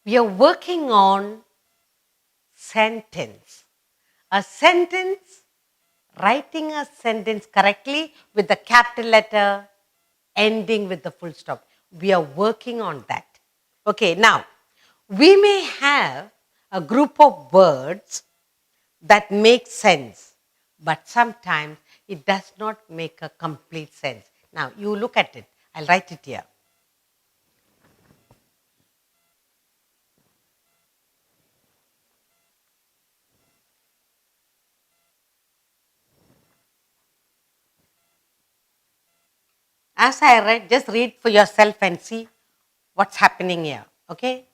We are working on sentence. A sentence, writing a sentence correctly with the capital letter, ending with the full stop. We are working on that. Okay, now, we may have a group of words that make sense, but sometimes it does not make a complete sense. Now, you look at it. I'll write it here. As I read, just read for yourself and see what's happening here. Okay?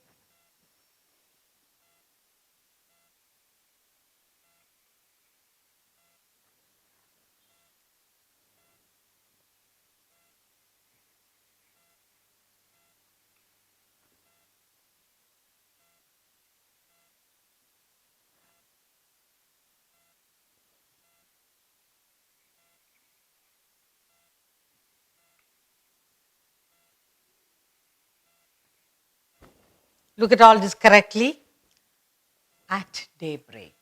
Look at all this correctly. At daybreak.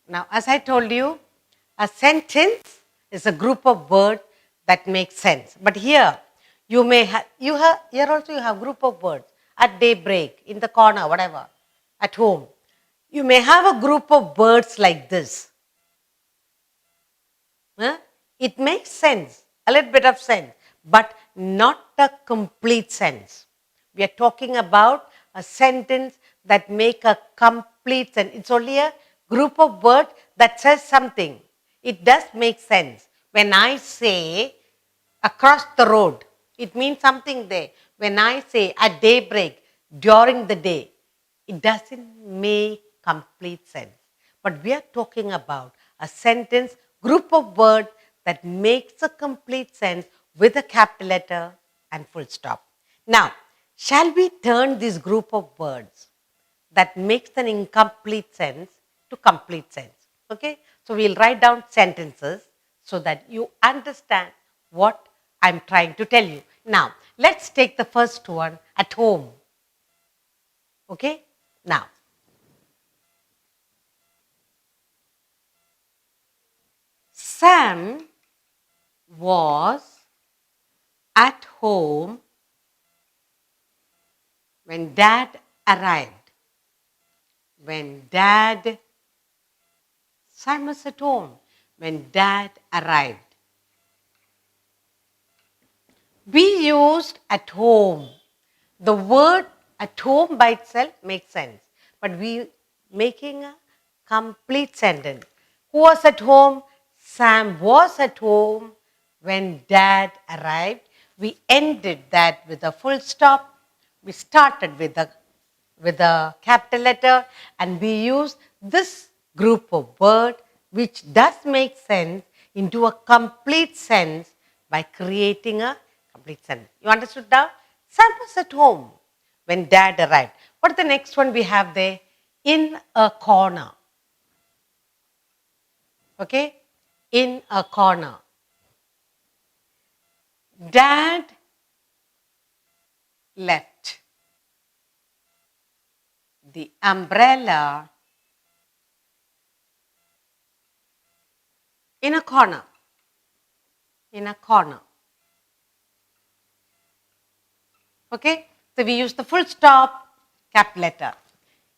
Now, as I told you, a sentence is a group of words that make sense. But here, you may have, here also you have group of words at daybreak, in the corner, whatever, at home. You may have a group of words like this. Huh? It makes sense, a little bit of sense, but not a complete sense. We are talking about a sentence that make a complete sense. It's only a group of words that says something. It does make sense. When I say across the road, it means something there. When I say at daybreak, during the day, it doesn't make complete sense. But we are talking about a sentence, group of words that makes a complete sense with a capital letter and full stop. Now, shall we turn this group of words that makes an incomplete sense to complete sense? Okay, so we'll write down sentences so that you understand what I'm trying to tell you. Now, let's take the first one, at home. Okay, now, Sam was at home when Dad arrived. When Sam was at home when Dad arrived. We used at home. The word at home by itself makes sense, but we making a complete sentence. Who was at home? Sam was at home when Dad arrived. We ended that with a full stop. We started with a capital letter, and we use this group of words which does make sense into a complete sense by creating a complete sentence. You understood now? Sam was at home when Dad arrived. What is the next one we have there? In a corner. Okay? In a corner. Dad left the umbrella in a corner. In a corner. Okay? So we use the full stop, cap letter.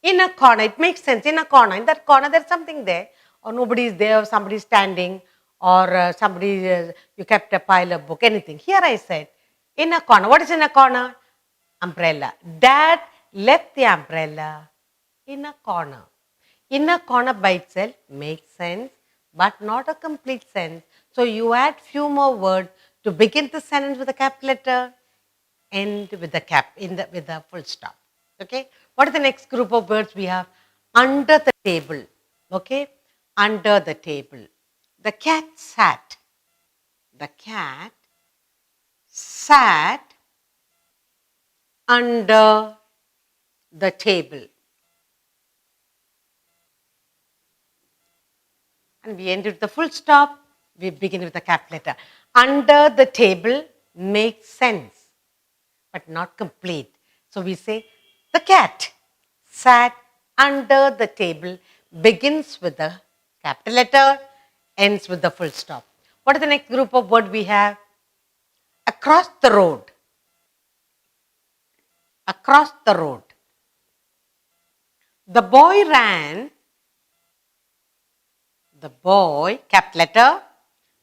In a corner, it makes sense. In a corner, in that corner, there's something there, or nobody is there, or somebody is standing, or you kept a pile of book, anything. Here I said, in a corner. What is in a corner? Umbrella. Dad left the umbrella in a corner. In a corner by itself makes sense, but not a complete sense. So you add few more words to begin the sentence with a capital letter, end with the with the full stop. Okay. What is the next group of words we have? Under the table. Okay. Under the table. The cat sat. The cat sat under the table. And we end with the full stop. We begin with the capital letter. Under the table makes sense, but not complete. So we say, the cat sat under the table, begins with the capital letter, ends with the full stop. What is the next group of word we have? Across the road. Across the road. The boy ran. The boy, capital letter,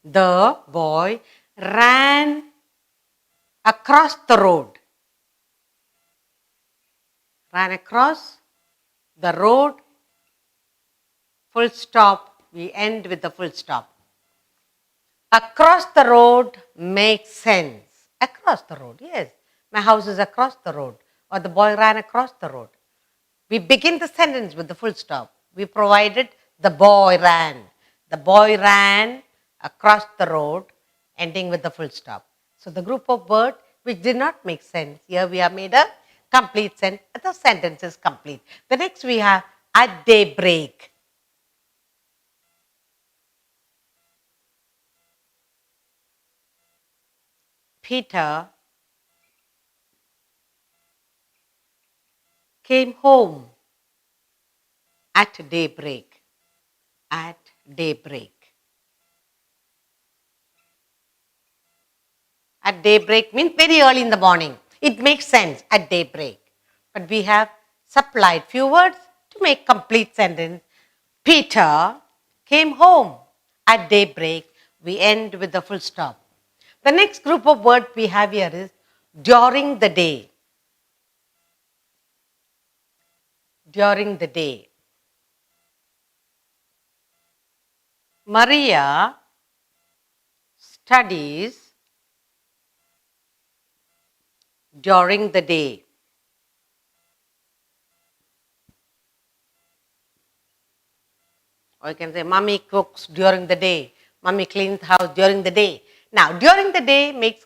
the boy ran across the road. Ran across the road, full stop, we end with the full stop. Across the road makes sense. Across the road, yes. My house is across the road. Or the boy ran across the road. We begin the sentence with the full stop. We provided the boy ran. The boy ran across the road, ending with the full stop. So the group of words which did not make sense, here we have made a complete sentence. The sentence is complete. The next we have at daybreak. Peter came home at daybreak. At daybreak. At daybreak means very early in the morning. It makes sense at daybreak. But we have supplied few words to make complete sentence. Peter came home at daybreak. We end with the full stop. The next group of words we have here is during the day. During the day. Maria studies during the day. Or you can say, Mommy cooks during the day. Mommy cleans the house during the day. Now, during the day makes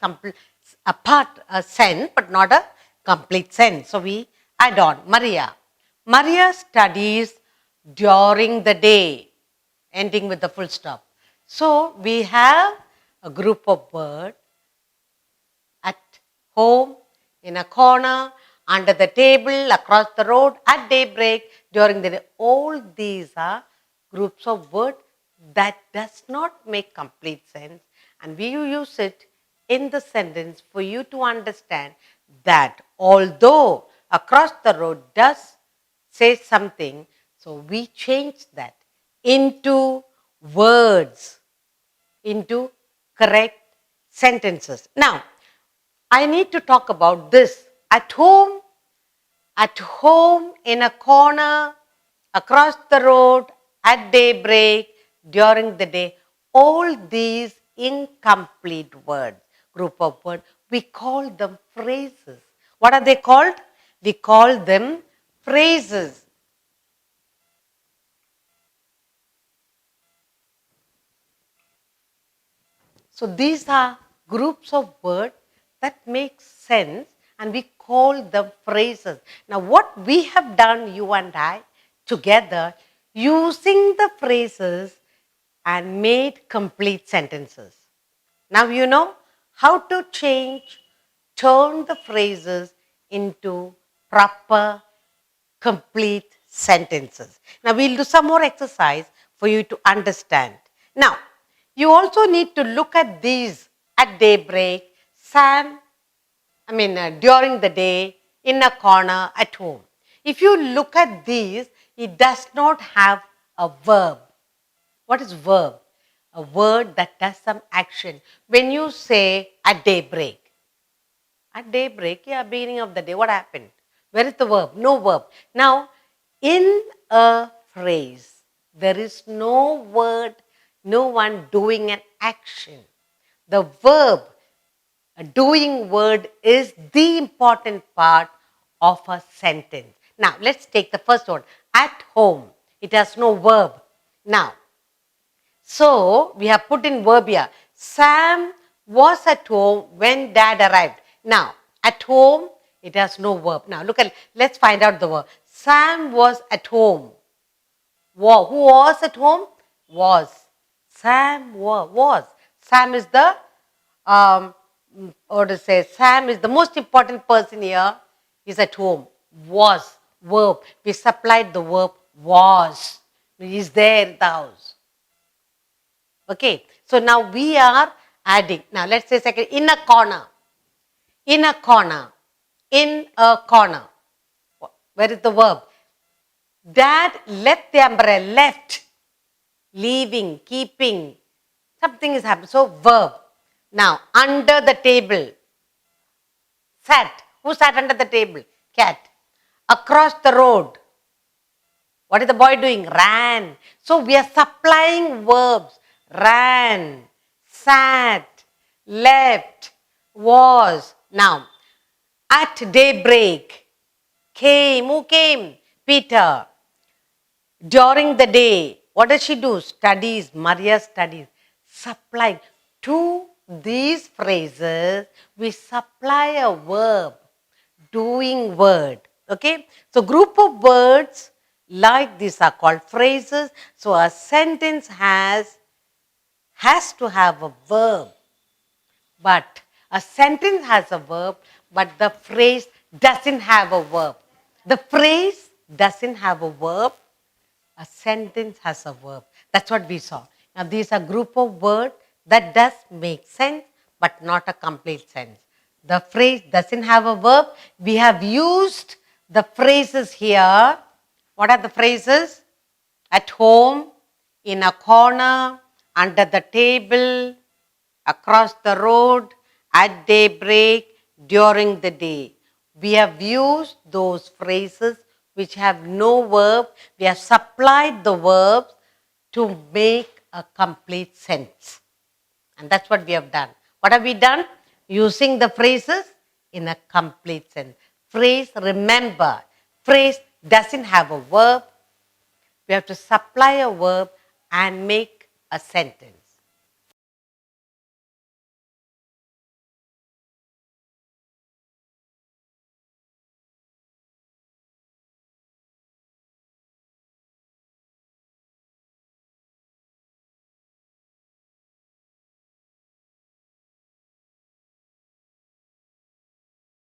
a sense, but not a complete sense. So we add on Maria. Maria studies during the day, ending with the full stop. So we have a group of words at home, in a corner, under the table, across the road, at daybreak, during the day. All these are groups of words that does not make complete sense, and we use it in the sentence for you to understand that although across the road does say something, so we change that into words, into correct sentences. Now, I need to talk about this. At home, in a corner, across the road, at daybreak, during the day, all these incomplete words, group of words, we call them phrases. What are they called? We call them phrases. So these are groups of words that make sense and we call them phrases. Now what we have done, you and I, together, using the phrases and made complete sentences. Now you know how to turn the phrases into proper, complete sentences. Now we'll do some more exercise for you to understand. Now, you also need to look at these at daybreak, during the day, in a corner, at home. If you look at these, it does not have a verb. What is verb? A word that does some action. When you say at daybreak, beginning of the day, what happened? Where is the verb? No verb. Now, in a phrase, there is no word, no one doing an action. The verb, a doing word, is the important part of a sentence. Now, let's take the first one. At home. It has no verb. Now, so we have put in verb here. Sam was at home when dad arrived. Now, at home, It has no verb. Now let's find out the verb. Sam was at home. Who was at home? Was. Sam was. Sam is the, Sam is the most important person here. Is at home. Was. Verb. We supplied the verb was. He is there in the house. Okay. So now we are adding. Now let's say second. In a corner. In a corner. In a corner. Where is the verb? Dad left the umbrella. Left. Leaving. Keeping. Something is happening. So verb. Now under the table. Sat. Who sat under the table? Cat. Across the road. What is the boy doing? Ran. So we are supplying verbs. Ran. Sat. Left. Was. Now, at daybreak. Came. Who came? Peter. During the day. What does she do? Studies. Maria studies. Supplying. To these phrases, we supply a verb. Doing word. Okay? So, group of words like these are called phrases. So, a sentence has to have a verb. But a sentence has a verb, but the phrase doesn't have a verb. The phrase doesn't have a verb. A sentence has a verb. That's what we saw. Now, these are group of words that does make sense, but not a complete sense. The phrase doesn't have a verb. We have used the phrases here. What are the phrases? At home, in a corner, under the table, across the road, at daybreak, during the day. We have used those phrases which have no verb. We have supplied the verbs to make a complete sense. And that's what we have done. What have we done? Using the phrases in a complete sense. Phrase, remember, phrase doesn't have a verb. We have to supply a verb and make a sentence.